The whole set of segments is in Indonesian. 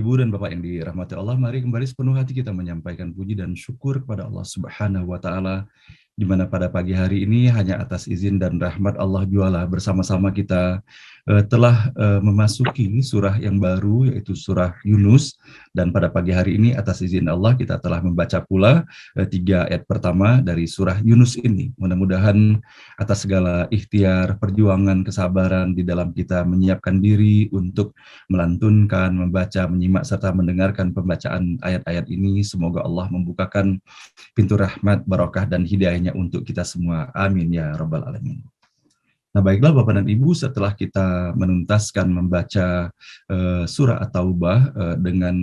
Ibu dan Bapak yang dirahmati Allah, mari kembali sepenuh hati kita menyampaikan puji dan syukur kepada Allah Subhanahu wa Ta'ala, di mana pada pagi hari ini hanya atas izin dan rahmat Allah jualah bersama-sama kita telah memasuki surah yang baru, yaitu surah Yunus. Dan pada pagi hari ini atas izin Allah kita telah membaca pula 3 ayat pertama dari surah Yunus ini. Mudah-mudahan atas segala ikhtiar, perjuangan, kesabaran di dalam kita menyiapkan diri untuk melantunkan, membaca, menyimak, serta mendengarkan pembacaan ayat-ayat ini, semoga Allah membukakan pintu rahmat, barokah, dan hidayahnya untuk kita semua. Amin ya Rabbal Alamin. Nah baiklah Bapak dan Ibu, setelah kita menuntaskan membaca surah At-Taubah dengan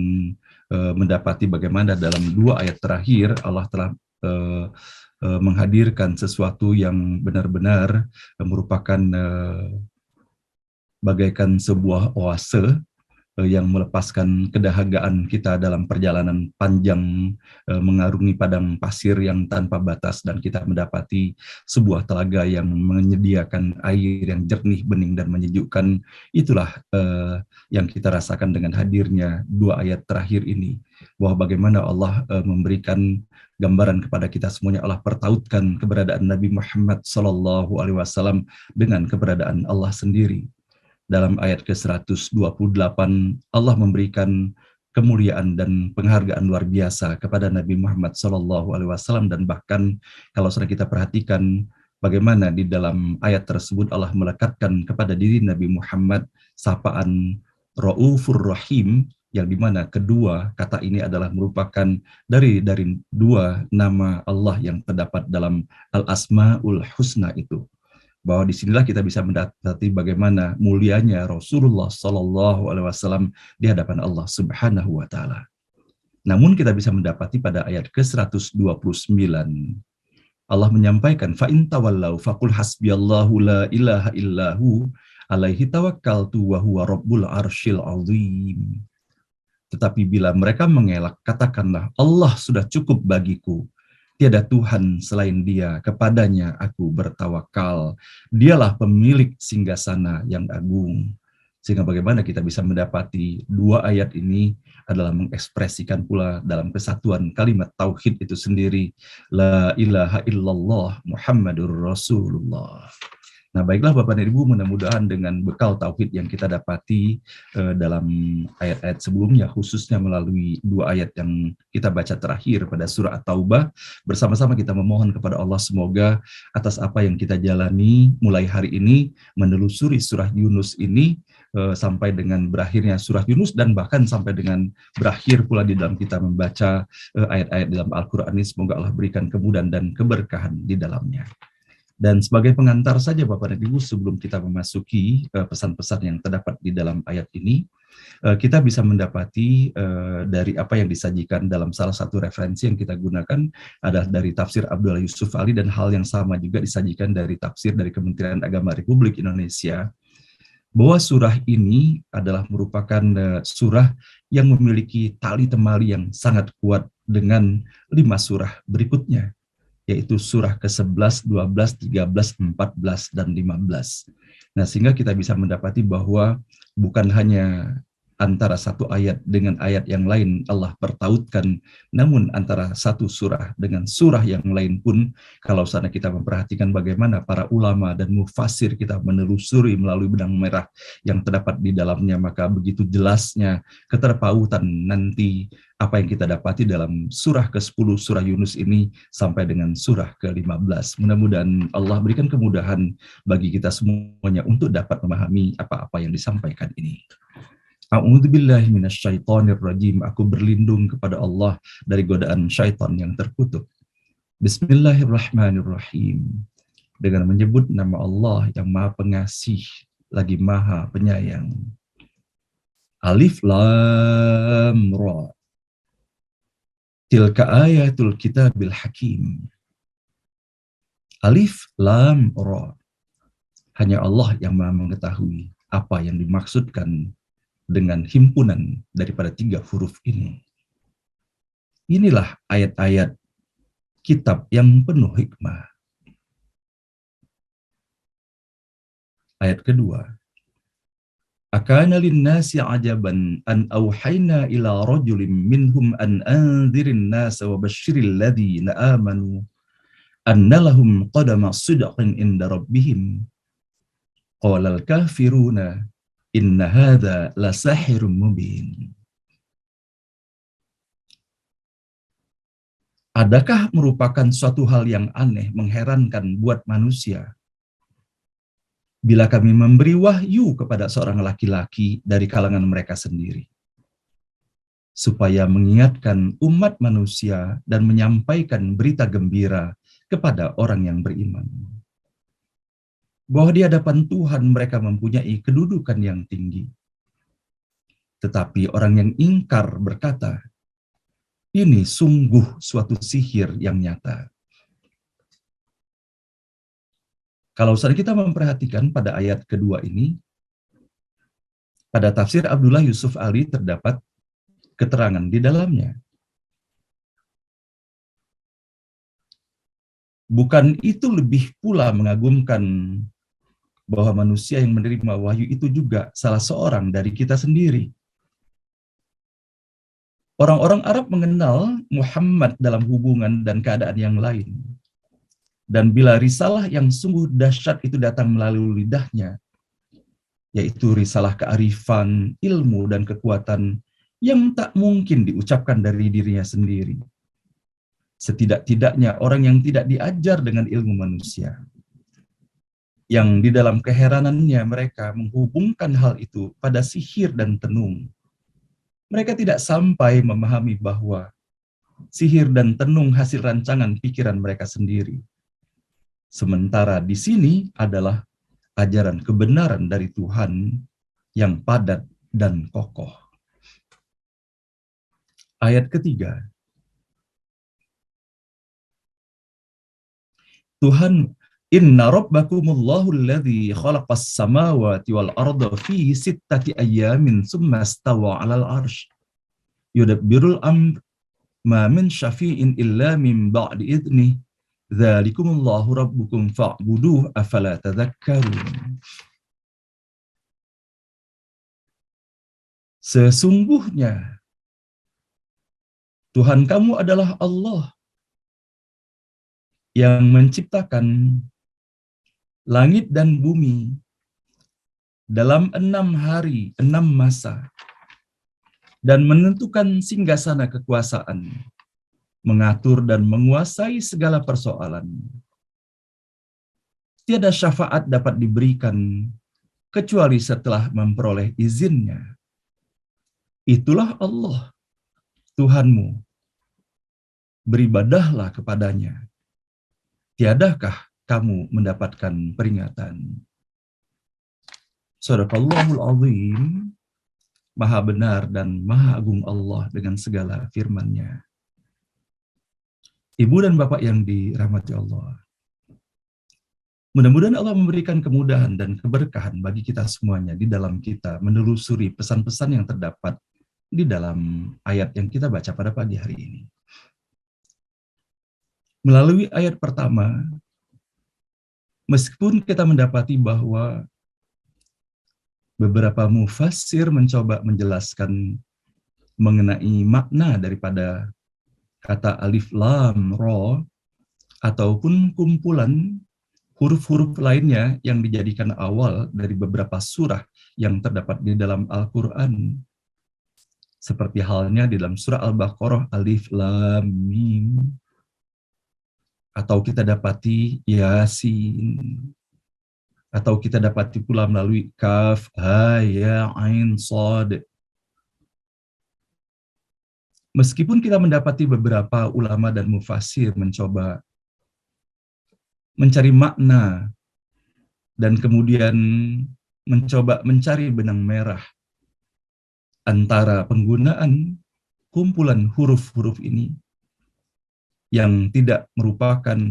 mendapati bagaimana dalam 2 ayat terakhir Allah telah menghadirkan sesuatu yang benar-benar merupakan bagaikan sebuah oase yang melepaskan kedahagaan kita dalam perjalanan panjang mengarungi padang pasir yang tanpa batas, dan kita mendapati sebuah telaga yang menyediakan air yang jernih, bening, dan menyejukkan. Itulah yang kita rasakan dengan hadirnya 2 ayat terakhir ini, bahwa bagaimana Allah memberikan gambaran kepada kita semuanya. Allah pertautkan keberadaan Nabi Muhammad SAW dengan keberadaan Allah sendiri. Dalam ayat ke-128, Allah memberikan kemuliaan dan penghargaan luar biasa kepada Nabi Muhammad SAW, dan bahkan kalau sudah kita perhatikan bagaimana di dalam ayat tersebut Allah melekatkan kepada diri Nabi Muhammad sapaan Raufur Rahim, yang dimana kedua kata ini adalah merupakan dari 2 nama Allah yang terdapat dalam Al-Asma'ul Husna itu. Bahwa disinilah kita bisa mendapati bagaimana mulianya Rasulullah SAW di hadapan Allah Subhanahu wa Ta'ala. Namun kita bisa mendapati pada ayat ke-129, Allah menyampaikan, "Fa'in tawallau faqul hasbiyallahu la ilaha illahu alaihi tawakkaltu wa huwa rabbul arsyil azim." Tetapi bila mereka mengelak, katakanlah, Allah sudah cukup bagiku. Tiada Tuhan selain Dia, kepadanya aku bertawakal. Dialah pemilik singgasana yang agung. Sehingga bagaimana kita bisa mendapati 2 ayat ini adalah mengekspresikan pula dalam kesatuan kalimat tauhid itu sendiri. La ilaha illallah Muhammadur Rasulullah. Nah baiklah Bapak dan Ibu, mudah-mudahan dengan bekal tauhid yang kita dapati dalam ayat-ayat sebelumnya, khususnya melalui 2 ayat yang kita baca terakhir pada surah At-Taubah, bersama-sama kita memohon kepada Allah semoga atas apa yang kita jalani mulai hari ini, menelusuri surah Yunus ini sampai dengan berakhirnya surah Yunus, dan bahkan sampai dengan berakhir pula di dalam kita membaca ayat-ayat dalam Al-Quran ini, semoga Allah berikan kemudahan dan keberkahan di dalamnya. Dan sebagai pengantar saja Bapak dan Ibu, sebelum kita memasuki pesan-pesan yang terdapat di dalam ayat ini, kita bisa mendapati dari apa yang disajikan dalam salah satu referensi yang kita gunakan adalah dari tafsir Abdullah Yusuf Ali, dan hal yang sama juga disajikan dari tafsir dari Kementerian Agama Republik Indonesia, bahwa surah ini adalah merupakan surah yang memiliki tali temali yang sangat kuat dengan 5 surah berikutnya, yaitu surah ke-11, 12, 13, 14, dan 15. Nah, sehingga kita bisa mendapati bahwa bukan hanya antara satu ayat dengan ayat yang lain Allah pertautkan, namun antara satu surah dengan surah yang lain pun, kalau sana kita memperhatikan bagaimana para ulama dan mufassir kita menelusuri melalui benang merah yang terdapat di dalamnya, maka begitu jelasnya keterpautan nanti apa yang kita dapati dalam surah ke-10 surah Yunus ini sampai dengan surah ke-15. Mudah-mudahan Allah berikan kemudahan bagi kita semuanya untuk dapat memahami apa-apa yang disampaikan ini. A'udzubillahi minasyaitonirrajim. Aku berlindung kepada Allah dari godaan syaitan yang terkutuk. Bismillahirrahmanirrahim. Dengan menyebut nama Allah yang Maha Pengasih lagi Maha Penyayang. Alif Lam Ra. Tilka ayatul kitabil hakim. Alif Lam Ra. Hanya Allah yang Maha mengetahui apa yang dimaksudkan dengan himpunan daripada 3 huruf ini. Inilah ayat-ayat kitab yang penuh hikmah. Ayat kedua, Akana linnasi ajaban an auhayna ila rajulin minhum an anzirin nasa wa basyiril ladzina amanu anna lahum qadama sidqin inda rabbihim qala al-kafiruna inna hadza lasahirun mubin. Adakah merupakan suatu hal yang aneh, mengherankan buat manusia bila kami memberi wahyu kepada seorang laki-laki dari kalangan mereka sendiri, supaya mengingatkan umat manusia dan menyampaikan berita gembira kepada orang yang beriman, bahwa di hadapan Tuhan mereka mempunyai kedudukan yang tinggi. Tetapi orang yang ingkar berkata, ini sungguh suatu sihir yang nyata. Kalau kita memperhatikan pada ayat kedua ini, pada tafsir Abdullah Yusuf Ali terdapat keterangan di dalamnya. Bukan itu lebih pula mengagumkan bahwa manusia yang menerima wahyu itu juga salah seorang dari kita sendiri. Orang-orang Arab mengenal Muhammad dalam hubungan dan keadaan yang lain. Dan bila risalah yang sungguh dahsyat itu datang melalui lidahnya, yaitu risalah kearifan, ilmu, dan kekuatan yang tak mungkin diucapkan dari dirinya sendiri. Setidak-tidaknya orang yang tidak diajar dengan ilmu manusia, yang di dalam keheranannya mereka menghubungkan hal itu pada sihir dan tenung. Mereka tidak sampai memahami bahwa sihir dan tenung hasil rancangan pikiran mereka sendiri. Sementara di sini adalah ajaran kebenaran dari Tuhan yang padat dan kokoh. Ayat ketiga. Tuhan, inna rabbakumullahu alladzi khalaqas samawati wal arda fi sittati ayyamin tsumma stawa 'alal 'arsy yudabbirul amr ma min syafi'in illa min ba'di idnih dzalikumullahu rabbukum fa'buduh afala tadhakkarun. Sesungguhnya Tuhan kamu adalah Allah yang menciptakan langit dan bumi dalam 6 hari, 6 masa, dan menentukan singgasana kekuasaan, mengatur dan menguasai segala persoalan. Tiada syafaat dapat diberikan kecuali setelah memperoleh izinnya. Itulah Allah, Tuhanmu. Beribadahlah kepadanya. Tiadakah kamu mendapatkan peringatan? Shadaqallahul azim. Maha benar dan maha agung Allah dengan segala firman-Nya. Ibu dan Bapak yang dirahmati Allah, mudah-mudahan Allah memberikan kemudahan dan keberkahan bagi kita semuanya di dalam kita menelusuri pesan-pesan yang terdapat di dalam ayat yang kita baca pada pagi hari ini. Melalui ayat pertama, meskipun kita mendapati bahwa beberapa mufassir mencoba menjelaskan mengenai makna daripada kata alif lam ra ataupun kumpulan huruf-huruf lainnya yang dijadikan awal dari beberapa surah yang terdapat di dalam Al-Quran. Seperti halnya di dalam surah Al-Baqarah alif lam mim, atau kita dapati Yasin, atau kita dapati pula melalui Kaf, Ha, Ya, Ain, Shad. Meskipun kita mendapati beberapa ulama dan mufassir mencoba mencari makna dan kemudian mencoba mencari benang merah antara penggunaan kumpulan huruf-huruf ini yang tidak merupakan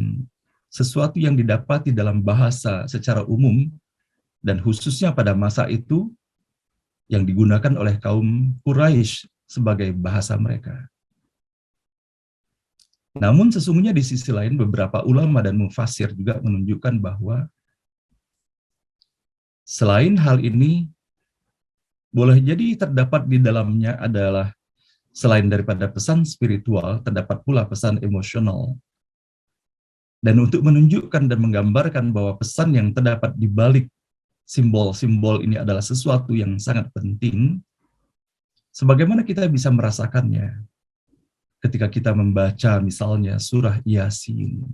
sesuatu yang didapati dalam bahasa secara umum dan khususnya pada masa itu yang digunakan oleh kaum Quraisy sebagai bahasa mereka. Namun sesungguhnya di sisi lain beberapa ulama dan mufassir juga menunjukkan bahwa selain hal ini boleh jadi terdapat di dalamnya adalah selain daripada pesan spiritual, terdapat pula pesan emosional. Dan untuk menunjukkan dan menggambarkan bahwa pesan yang terdapat di balik simbol-simbol ini adalah sesuatu yang sangat penting, sebagaimana kita bisa merasakannya ketika kita membaca misalnya surah Yasin.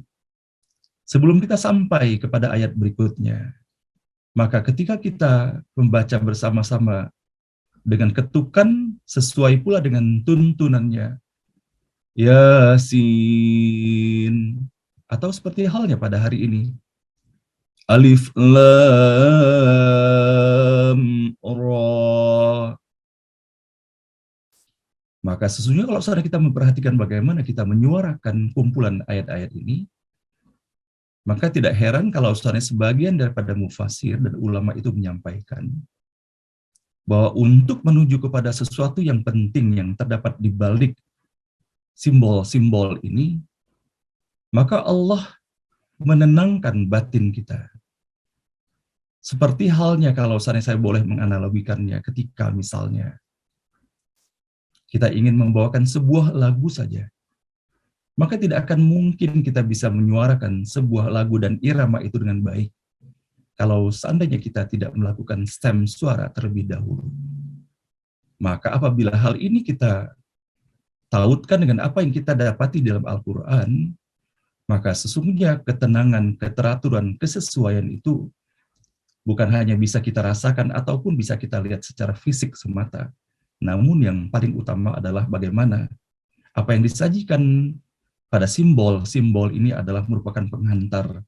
Sebelum kita sampai kepada ayat berikutnya, maka ketika kita membaca bersama-sama dengan ketukan sesuai pula dengan tuntunannya, Yasin, atau seperti halnya pada hari ini, Alif Lam Ra. Maka sesungguhnya kalau saudara kita memperhatikan bagaimana kita menyuarakan kumpulan ayat-ayat ini, maka tidak heran kalau saudara sebagian daripada mufasir dan ulama itu menyampaikan bahwa untuk menuju kepada sesuatu yang penting yang terdapat di balik simbol-simbol ini, maka Allah menenangkan batin kita. Seperti halnya kalau saya boleh menganalogikannya ketika misalnya kita ingin membawakan sebuah lagu saja, maka tidak akan mungkin kita bisa menyuarakan sebuah lagu dan irama itu dengan baik kalau seandainya kita tidak melakukan stem suara terlebih dahulu. Maka apabila hal ini kita tautkan dengan apa yang kita dapati dalam Al-Quran, maka sesungguhnya ketenangan, keteraturan, kesesuaian itu bukan hanya bisa kita rasakan ataupun bisa kita lihat secara fisik semata, namun yang paling utama adalah bagaimana apa yang disajikan pada simbol-simbol ini adalah merupakan penghantar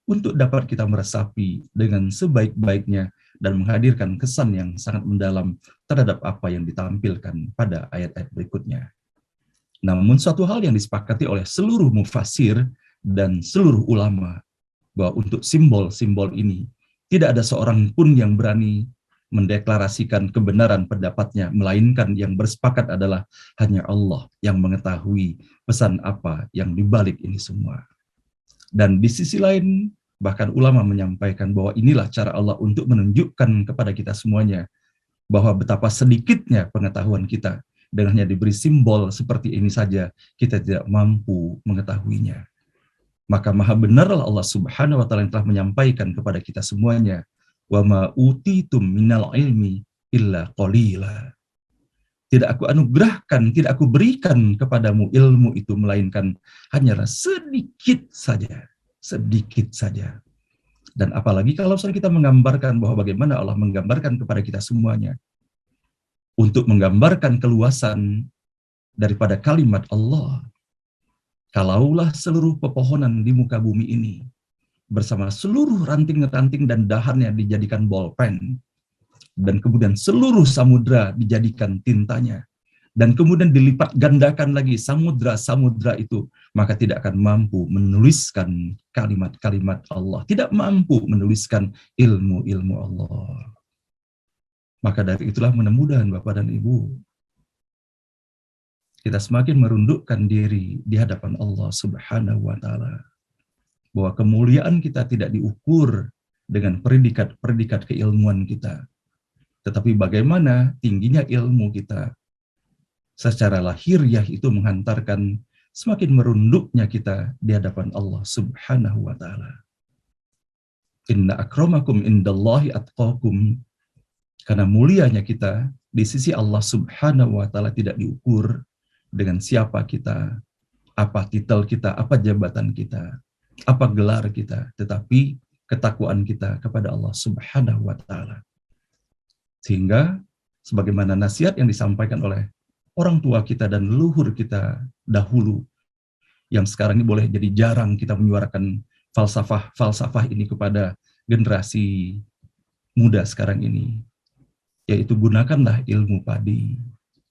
untuk dapat kita meresapi dengan sebaik-baiknya dan menghadirkan kesan yang sangat mendalam terhadap apa yang ditampilkan pada ayat-ayat berikutnya. Namun suatu hal yang disepakati oleh seluruh mufasir dan seluruh ulama, bahwa untuk simbol-simbol ini tidak ada seorang pun yang berani mendeklarasikan kebenaran pendapatnya, melainkan yang bersepakat adalah hanya Allah yang mengetahui pesan apa yang dibalik ini semua. Dan di sisi lain, bahkan ulama menyampaikan bahwa inilah cara Allah untuk menunjukkan kepada kita semuanya bahwa betapa sedikitnya pengetahuan kita, dengan hanya diberi simbol seperti ini saja, kita tidak mampu mengetahuinya. Maka maha benarlah Allah Subhanahu wa Ta'ala yang telah menyampaikan kepada kita semuanya, wa ma utitum minal ilmi illa qalila. Tidak aku anugerahkan, tidak aku berikan kepadamu ilmu itu, melainkan hanyalah sedikit saja. Sedikit saja. Dan apalagi kalau kita menggambarkan bahwa bagaimana Allah menggambarkan kepada kita semuanya, untuk menggambarkan keluasan daripada kalimat Allah. Kalaulah seluruh pepohonan di muka bumi ini, bersama seluruh ranting-ranting dan dahannya dijadikan bolpen, dan kemudian seluruh samudra dijadikan tintanya, dan kemudian dilipat gandakan lagi samudra-samudra itu, maka tidak akan mampu menuliskan kalimat-kalimat Allah, tidak mampu menuliskan ilmu-ilmu Allah. Maka dari itulah mudah-mudahan Bapak dan Ibu, kita semakin merundukkan diri di hadapan Allah Subhanahu wa Ta'ala, bahwa kemuliaan kita tidak diukur dengan predikat-predikat keilmuan kita, tetapi bagaimana tingginya ilmu kita secara lahiriah itu menghantarkan semakin merunduknya kita di hadapan Allah Subhanahu wa Ta'ala. Inna akramakum indallahi atqakum, karena mulianya kita di sisi Allah Subhanahu wa Ta'ala tidak diukur dengan siapa kita, apa titel kita, apa jabatan kita, apa gelar kita, tetapi ketakwaan kita kepada Allah Subhanahu wa Ta'ala. Sehingga sebagaimana nasihat yang disampaikan oleh orang tua kita dan leluhur kita dahulu, yang sekarang ini boleh jadi jarang kita menyuarakan falsafah ini kepada generasi muda sekarang ini, yaitu gunakanlah ilmu padi,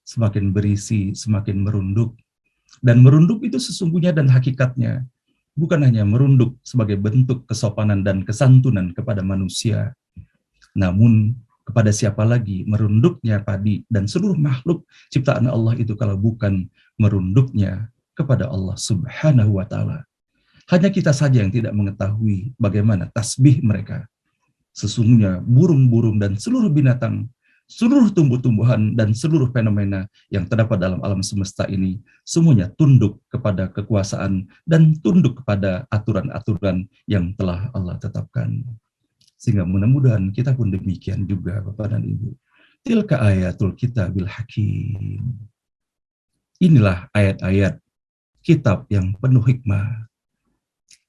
semakin berisi, semakin merunduk. Dan merunduk itu sesungguhnya dan hakikatnya bukan hanya merunduk sebagai bentuk kesopanan dan kesantunan kepada manusia, namun kepada siapa lagi merunduknya padi dan seluruh makhluk ciptaan Allah itu kalau bukan merunduknya kepada Allah Subhanahu wa Ta'ala. Hanya kita saja yang tidak mengetahui bagaimana tasbih mereka. Sesungguhnya burung-burung dan seluruh binatang seluruh tumbuh-tumbuhan dan seluruh fenomena yang terdapat dalam alam semesta ini semuanya tunduk kepada kekuasaan dan tunduk kepada aturan-aturan yang telah Allah tetapkan. Sehingga mudah-mudahan kita pun demikian juga Bapak dan Ibu. Tilka ayatul kitabil hakim. Inilah ayat-ayat kitab yang penuh hikmah.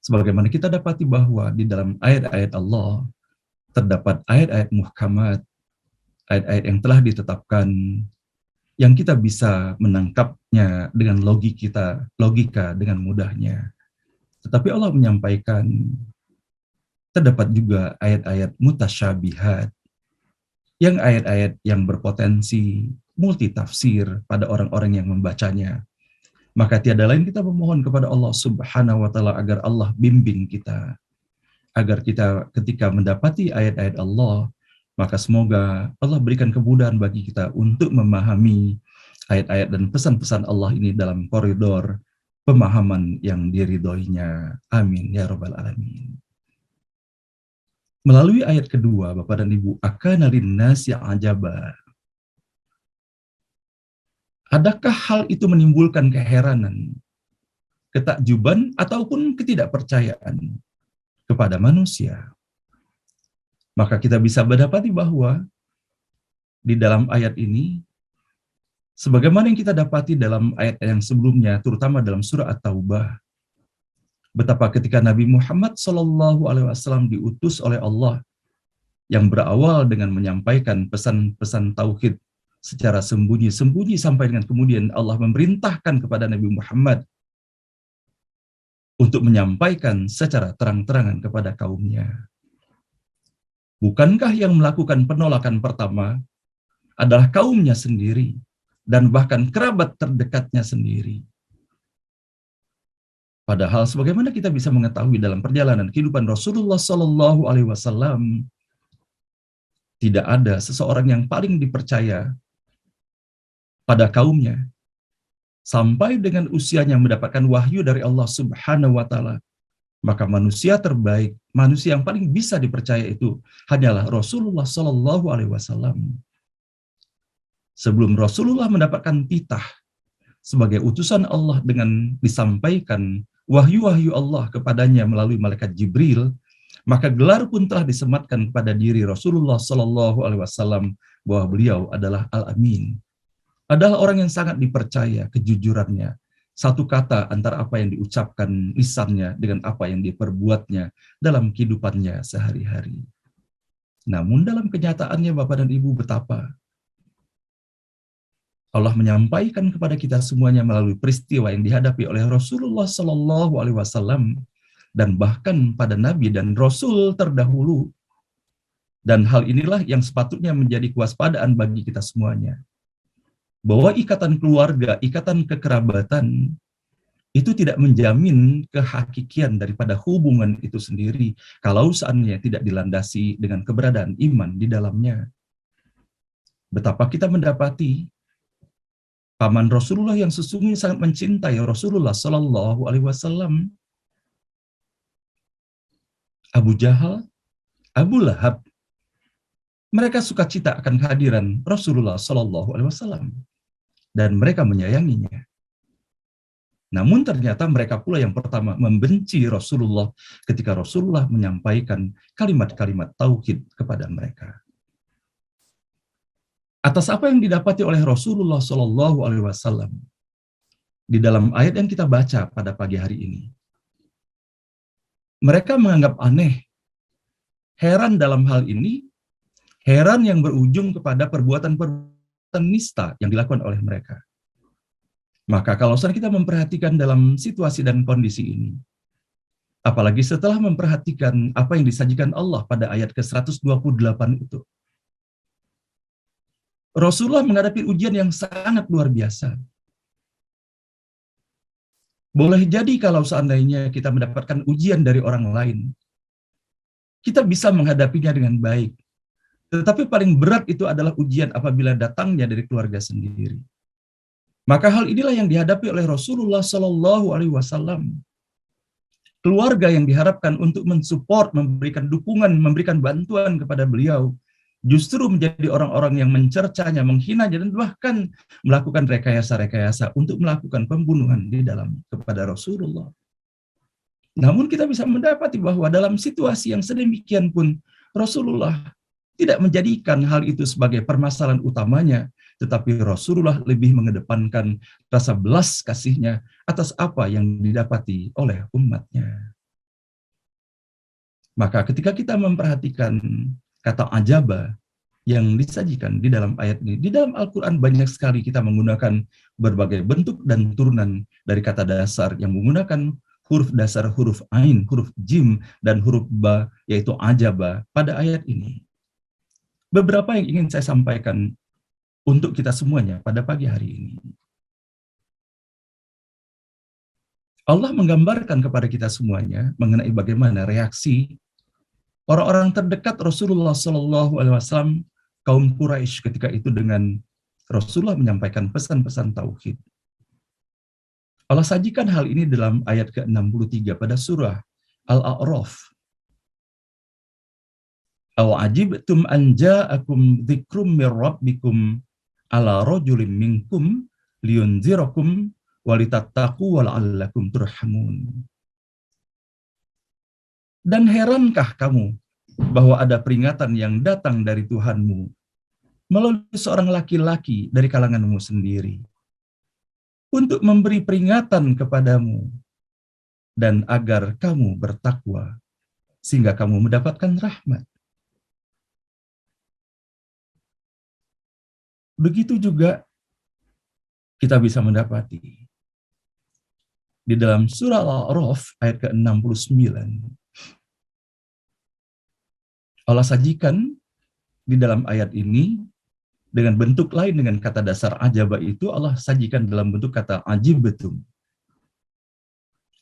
Sebagaimana kita dapati bahwa di dalam ayat-ayat Allah terdapat ayat-ayat muhkamat, ayat-ayat yang telah ditetapkan, yang kita bisa menangkapnya dengan logika dengan mudahnya. Tetapi Allah menyampaikan terdapat juga ayat-ayat mutasyabihat, yang ayat-ayat yang berpotensi multitafsir pada orang-orang yang membacanya. Maka tiada lain kita memohon kepada Allah Subhanahu wa taala agar Allah bimbing kita, agar kita ketika mendapati ayat-ayat Allah, maka semoga Allah berikan kemudahan bagi kita untuk memahami ayat-ayat dan pesan-pesan Allah ini dalam koridor pemahaman yang diridhoinya. Amin ya rabbal alamin. Melalui ayat kedua, Bapak dan Ibu, akana linnasi ajaba. Adakah hal itu menimbulkan keheranan, ketakjuban, ataupun ketidakpercayaan kepada manusia? Maka kita bisa mendapati bahwa di dalam ayat ini, sebagaimana yang kita dapati dalam ayat yang sebelumnya, terutama dalam surah At-Taubah, betapa ketika Nabi Muhammad SAW diutus oleh Allah yang berawal dengan menyampaikan pesan-pesan tauhid secara sembunyi-sembunyi sampai dengan kemudian Allah memerintahkan kepada Nabi Muhammad untuk menyampaikan secara terang-terangan kepada kaumnya. Bukankah yang melakukan penolakan pertama adalah kaumnya sendiri dan bahkan kerabat terdekatnya sendiri? Padahal sebagaimana kita bisa mengetahui dalam perjalanan kehidupan Rasulullah SAW, tidak ada seseorang yang paling dipercaya pada kaumnya sampai dengan usianya mendapatkan wahyu dari Allah Subhanahu wa taala. Maka manusia terbaik, manusia yang paling bisa dipercaya itu hanyalah Rasulullah SAW. Sebelum Rasulullah mendapatkan titah sebagai utusan Allah dengan disampaikan wahyu-wahyu Allah kepadanya melalui malaikat Jibril, maka gelar pun telah disematkan kepada diri Rasulullah SAW bahwa beliau adalah Al-Amin, adalah orang yang sangat dipercaya kejujurannya. Satu kata antara apa yang diucapkan lisannya dengan apa yang diperbuatnya dalam kehidupannya sehari-hari. Namun dalam kenyataannya Bapak dan Ibu, betapa Allah menyampaikan kepada kita semuanya melalui peristiwa yang dihadapi oleh Rasulullah SAW dan bahkan pada Nabi dan Rasul terdahulu. Dan hal inilah yang sepatutnya menjadi kewaspadaan bagi kita semuanya. Bahwa ikatan keluarga, ikatan kekerabatan, itu tidak menjamin kehakikian daripada hubungan itu sendiri kalau seandainya tidak dilandasi dengan keberadaan iman di dalamnya. Betapa kita mendapati paman Rasulullah yang sesungguhnya sangat mencintai Rasulullah SAW, Abu Jahal, Abu Lahab, mereka sukacita akan kehadiran Rasulullah SAW dan mereka menyayanginya. Namun ternyata mereka pula yang pertama membenci Rasulullah ketika Rasulullah menyampaikan kalimat-kalimat tauhid kepada mereka. Atas apa yang didapati oleh Rasulullah SAW di dalam ayat yang kita baca pada pagi hari ini, mereka menganggap aneh, heran dalam hal ini, heran yang berujung kepada perbuatan-perbuatan nista yang dilakukan oleh mereka. Maka kalau kita memperhatikan dalam situasi dan kondisi ini, apalagi setelah memperhatikan apa yang disajikan Allah pada ayat ke-128 itu, Rasulullah menghadapi ujian yang sangat luar biasa. Boleh jadi kalau seandainya kita mendapatkan ujian dari orang lain, kita bisa menghadapinya dengan baik. Tetapi paling berat itu adalah ujian apabila datangnya dari keluarga sendiri. Maka hal inilah yang dihadapi oleh Rasulullah SAW. Keluarga yang diharapkan untuk mensupport, memberikan dukungan, memberikan bantuan kepada beliau, justru menjadi orang-orang yang mencercanya, menghinanya, dan bahkan melakukan rekayasa-rekayasa untuk melakukan pembunuhan di dalam kepada Rasulullah. Namun kita bisa mendapati bahwa dalam situasi yang sedemikian pun Rasulullah tidak menjadikan hal itu sebagai permasalahan utamanya, tetapi Rasulullah lebih mengedepankan rasa belas kasihnya atas apa yang didapati oleh umatnya. Maka ketika kita memperhatikan kata ajaba yang disajikan di dalam ayat ini, di dalam Al-Quran banyak sekali kita menggunakan berbagai bentuk dan turunan dari kata dasar yang menggunakan huruf dasar, huruf ain, huruf jim, dan huruf ba, yaitu ajaba pada ayat ini. Beberapa yang ingin saya sampaikan untuk kita semuanya pada pagi hari ini. Allah menggambarkan kepada kita semuanya mengenai bagaimana reaksi orang-orang terdekat Rasulullah SAW, kaum Quraisy ketika itu dengan Rasulullah menyampaikan pesan-pesan tauhid. Allah sajikan hal ini dalam ayat ke-63 pada surah Al-A'raf. Aw ajibtum an ja'akum dzikrum mir rabbikum ala rajulin minkum liyunzirakum walitattaqu wala'allakum turhamun. Dan herankah kamu bahwa ada peringatan yang datang dari Tuhanmu melalui seorang laki-laki dari kalanganmu sendiri untuk memberi peringatan kepadamu dan agar kamu bertakwa sehingga kamu mendapatkan rahmat. Begitu juga kita bisa mendapati di dalam surah Al-A'raf ayat ke-69. Allah sajikan di dalam ayat ini dengan bentuk lain dengan kata dasar ajaba itu Allah sajikan dalam bentuk kata ajibtum.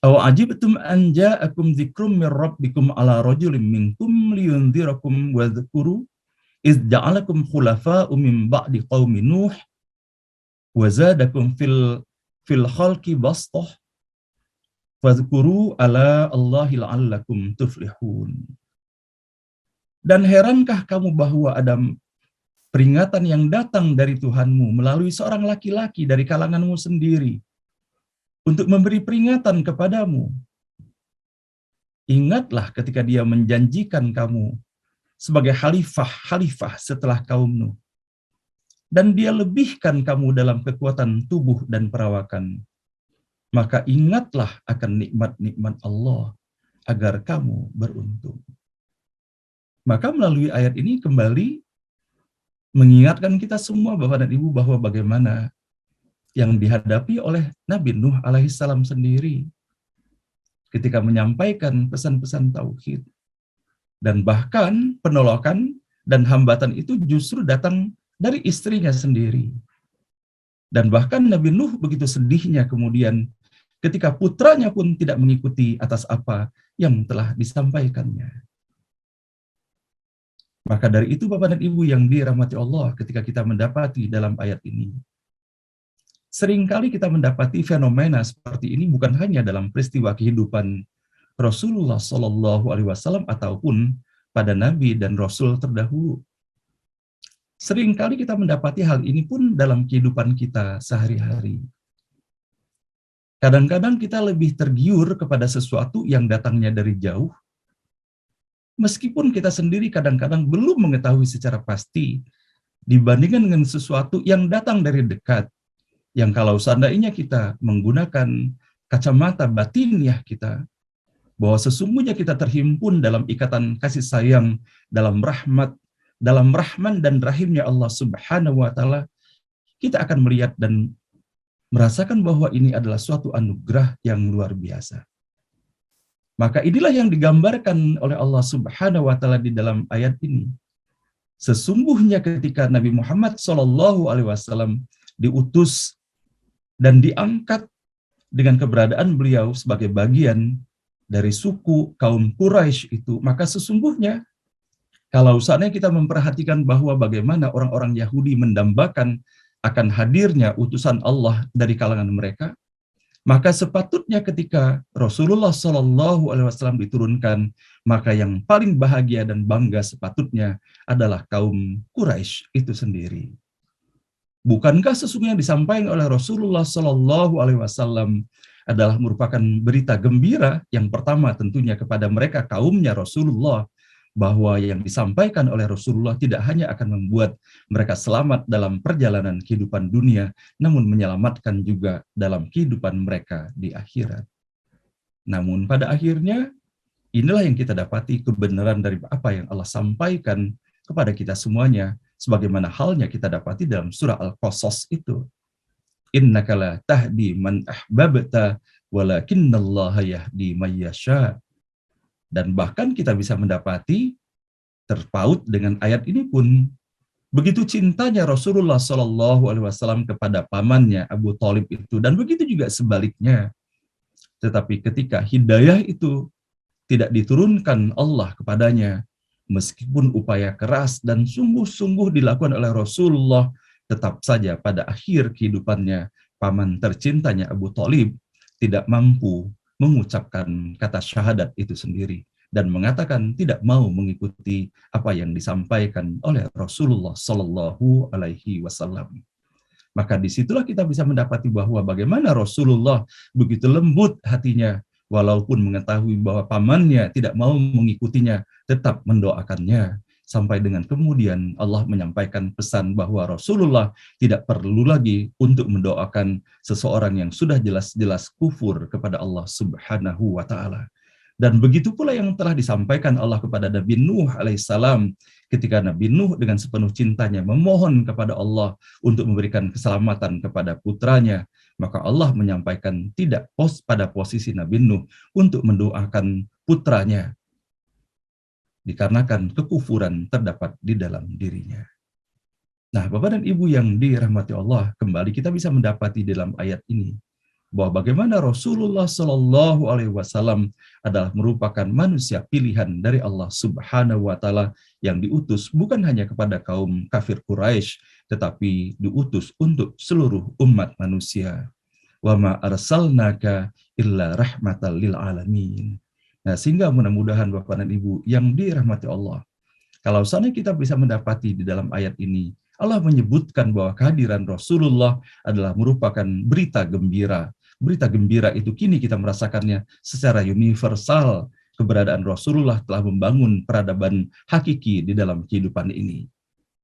Aw ajibtum an ja'akum dzikrum mir rabbikum ala rajulin minkum liyunzirakum wa dzkuru iz ja'alakum khulafa'u min ba'di qaumi Nuh wa zadakum fil khalqi bastah fadhkuru ala Allahi la'allakum tuflihun. Dan herankah kamu bahwa ada peringatan yang datang dari Tuhanmu melalui seorang laki-laki dari kalanganmu sendiri untuk memberi peringatan kepadamu. Ingatlah ketika dia menjanjikan kamu sebagai khalifah setelah kaum Nuh. Dan dia lebihkan kamu dalam kekuatan tubuh dan perawakan. Maka ingatlah akan nikmat-nikmat Allah agar kamu beruntung. Maka melalui ayat ini kembali mengingatkan kita semua Bapak dan Ibu bahwa bagaimana yang dihadapi oleh Nabi Nuh alaihissalam sendiri ketika menyampaikan pesan-pesan tauhid. Dan bahkan penolakan dan hambatan itu justru datang dari istrinya sendiri. Dan bahkan Nabi Nuh begitu sedihnya kemudian ketika putranya pun tidak mengikuti atas apa yang telah disampaikannya. Maka dari itu Bapak dan Ibu yang dirahmati Allah, ketika kita mendapati dalam ayat ini, seringkali kita mendapati fenomena seperti ini bukan hanya dalam peristiwa kehidupan Rasulullah SAW ataupun pada Nabi dan Rasul terdahulu. Seringkali kita mendapati hal ini pun dalam kehidupan kita sehari-hari. Kadang-kadang kita lebih tergiur kepada sesuatu yang datangnya dari jauh, meskipun kita sendiri kadang-kadang belum mengetahui secara pasti dibandingkan dengan sesuatu yang datang dari dekat, yang kalau seandainya kita menggunakan kacamata batiniah kita, bahwa sesungguhnya kita terhimpun dalam ikatan kasih sayang, dalam rahmat, dalam rahman dan rahimnya Allah Subhanahu wa Ta'ala, kita akan melihat dan merasakan bahwa ini adalah suatu anugerah yang luar biasa. Maka inilah yang digambarkan oleh Allah Subhanahu wa Ta'ala di dalam ayat ini. Sesungguhnya ketika Nabi Muhammad SAW diutus dan diangkat dengan keberadaan beliau sebagai bagian dari suku kaum Quraisy itu, maka sesungguhnya kalau seandainya kita memperhatikan bahwa bagaimana orang-orang Yahudi mendambakan akan hadirnya utusan Allah dari kalangan mereka, Maka sepatutnya ketika Rasulullah Shallallahu Alaihi Wasallam diturunkan, maka yang paling bahagia dan bangga sepatutnya adalah kaum Quraisy itu sendiri. Bukankah sesungguhnya disampaikan oleh Rasulullah Shallallahu Alaihi Wasallam adalah merupakan berita gembira yang pertama tentunya kepada mereka kaumnya Rasulullah, bahwa yang disampaikan oleh Rasulullah tidak hanya akan membuat mereka selamat dalam perjalanan kehidupan dunia, namun menyelamatkan juga dalam kehidupan mereka di akhirat. Namun pada akhirnya inilah yang kita dapati kebenaran dari apa yang Allah sampaikan kepada kita semuanya, sebagaimana halnya kita dapati dalam surah Al-Qasas itu. Innaka la tahdi man ahbabta walakinnallaha yahdi may yasha. Dan bahkan kita bisa mendapati terpaut dengan ayat ini pun, begitu cintanya Rasulullah Shallallahu Alaihi Wasallam kepada pamannya Abu Thalib itu, dan begitu juga sebaliknya. Tetapi ketika hidayah itu tidak diturunkan Allah kepadanya, meskipun upaya keras dan sungguh-sungguh dilakukan oleh Rasulullah, tetap saja pada akhir kehidupannya, paman tercintanya Abu Thalib tidak mampu mengucapkan kata syahadat itu sendiri dan mengatakan tidak mau mengikuti apa yang disampaikan oleh Rasulullah Shallallahu Alaihi Wasallam. Maka disitulah kita bisa mendapati bahwa bagaimana Rasulullah begitu lembut hatinya, walaupun mengetahui bahwa pamannya tidak mau mengikutinya, tetap mendoakannya. Sampai dengan kemudian Allah menyampaikan pesan bahwa Rasulullah tidak perlu lagi untuk mendoakan seseorang yang sudah jelas-jelas kufur kepada Allah Subhanahu wa Ta'ala. Dan begitu pula yang telah disampaikan Allah kepada Nabi Nuh alaihissalam, ketika Nabi Nuh dengan sepenuh cintanya memohon kepada Allah untuk memberikan keselamatan kepada putranya, maka Allah menyampaikan tidak pada posisi Nabi Nuh untuk mendoakan putranya, dikarenakan kekufuran terdapat di dalam dirinya. Nah, Bapak dan Ibu yang dirahmati Allah, kembali kita bisa mendapati dalam ayat ini bahwa bagaimana Rasulullah Shallallahu Alaihi Wasallam adalah merupakan manusia pilihan dari Allah Subhanahu Wa Taala yang diutus bukan hanya kepada kaum kafir Quraisy, tetapi diutus untuk seluruh umat manusia. Wa ma arsalnaka illa rahmatan lil alamin. Nah, sehingga mudah-mudahan Bapak dan Ibu yang dirahmati Allah, kalau sana kita bisa mendapati di dalam ayat ini, Allah menyebutkan bahwa kehadiran Rasulullah adalah merupakan berita gembira. Berita gembira itu kini kita merasakannya secara universal. Keberadaan Rasulullah telah membangun peradaban hakiki di dalam kehidupan ini.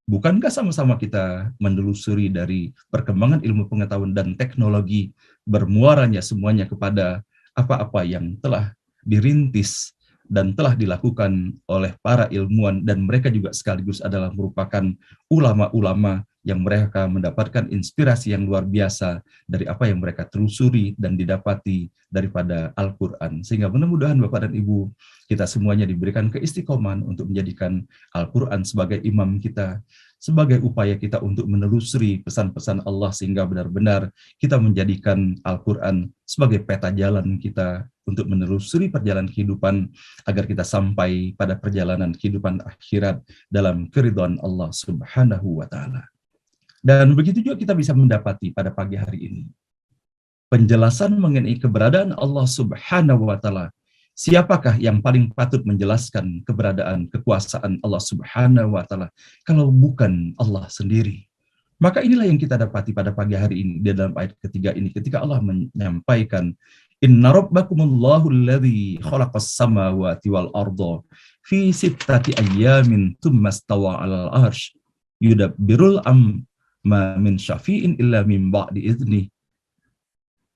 Bukankah sama-sama kita menelusuri dari perkembangan ilmu pengetahuan dan teknologi, bermuaranya semuanya kepada apa-apa yang telah dirintis dan telah dilakukan oleh para ilmuwan, dan mereka juga sekaligus adalah merupakan ulama-ulama yang mereka mendapatkan inspirasi yang luar biasa dari apa yang mereka telusuri dan didapati daripada Al-Quran. Sehingga mudah-mudahan Bapak dan Ibu, kita semuanya diberikan keistiqomahan untuk menjadikan Al-Quran sebagai imam kita, sebagai upaya kita untuk menelusuri pesan-pesan Allah, sehingga benar-benar kita menjadikan Al-Quran sebagai peta jalan kita untuk menelusuri perjalanan kehidupan, agar kita sampai pada perjalanan kehidupan akhirat dalam keridhaan Allah Subhanahu wa Ta'ala. Dan begitu juga kita bisa mendapati pada pagi hari ini penjelasan mengenai keberadaan Allah Subhanahu wa Ta'ala. Siapakah yang paling patut menjelaskan keberadaan kekuasaan Allah Subhanahu wa Ta'ala kalau bukan Allah sendiri? Maka inilah yang kita dapati pada pagi hari ini di dalam ayat ketiga ini, ketika Allah menyampaikan, Inna rabbakumullahu alladhi khalaqas samawati wal arda fi sittati ayyamin thumma stawa 'alal arsy yudabbirul ma min syafi'in illa min ba'di idzni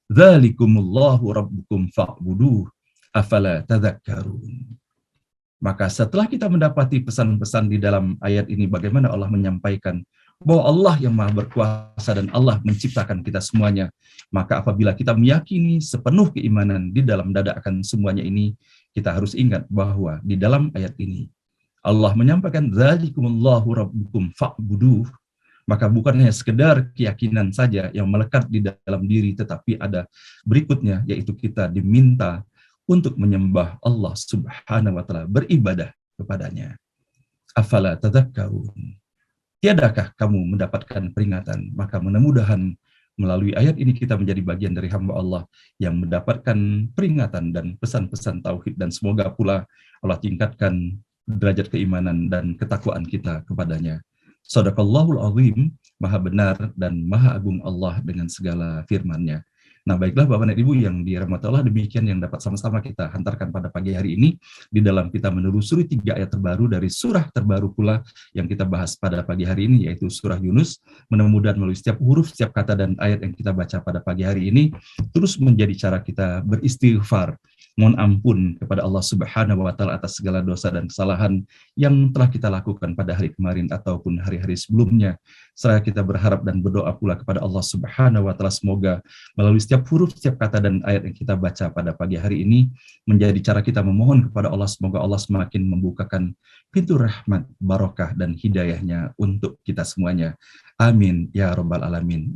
dzalikumullahu rabbukum fa'buduh afala tadhakkarun. Maka setelah kita mendapati pesan-pesan di dalam ayat ini, bagaimana Allah menyampaikan bahwa Allah yang maha berkuasa dan Allah menciptakan kita semuanya, maka apabila kita meyakini sepenuh keimanan di dalam dada akan semuanya ini, kita harus ingat bahwa di dalam ayat ini Allah menyampaikan dzalikumullahu rabbukum fa'buduh. Maka bukan hanya sekedar keyakinan saja yang melekat di dalam diri, tetapi ada berikutnya, yaitu kita diminta untuk menyembah Allah Subhanahu wa Ta'ala, beribadah kepadanya. Afala tadhakkarun. Tiadakah kamu mendapatkan peringatan? Maka mudah-mudahan Melalui ayat ini kita menjadi bagian dari hamba Allah yang mendapatkan peringatan dan pesan-pesan tauhid, dan semoga pula Allah tingkatkan derajat keimanan dan ketakwaan kita kepadanya. Shadaqallahul azim, maha benar dan maha agung Allah dengan segala firman-Nya. Nah, baiklah Bapak dan Ibu yang dirahmati Allah, demikian yang dapat sama-sama kita hantarkan pada pagi hari ini di dalam kita menelusuri 3 ayat terbaru dari surah terbaru pula yang kita bahas pada pagi hari ini, yaitu surah Yunus. Mudah-mudahan melalui setiap huruf, setiap kata dan ayat yang kita baca pada pagi hari ini terus menjadi cara kita beristighfar, mohon ampun kepada Allah Subhanahu wa taala atas segala dosa dan kesalahan yang telah kita lakukan pada hari kemarin ataupun hari-hari sebelumnya. Seraya kita berharap dan berdoa pula kepada Allah Subhanahu wa taala, semoga melalui setiap huruf, setiap kata dan ayat yang kita baca pada pagi hari ini menjadi cara kita memohon kepada Allah, semoga Allah semakin membukakan pintu rahmat, barokah dan hidayahnya untuk kita semuanya. Amin ya rabbal alamin.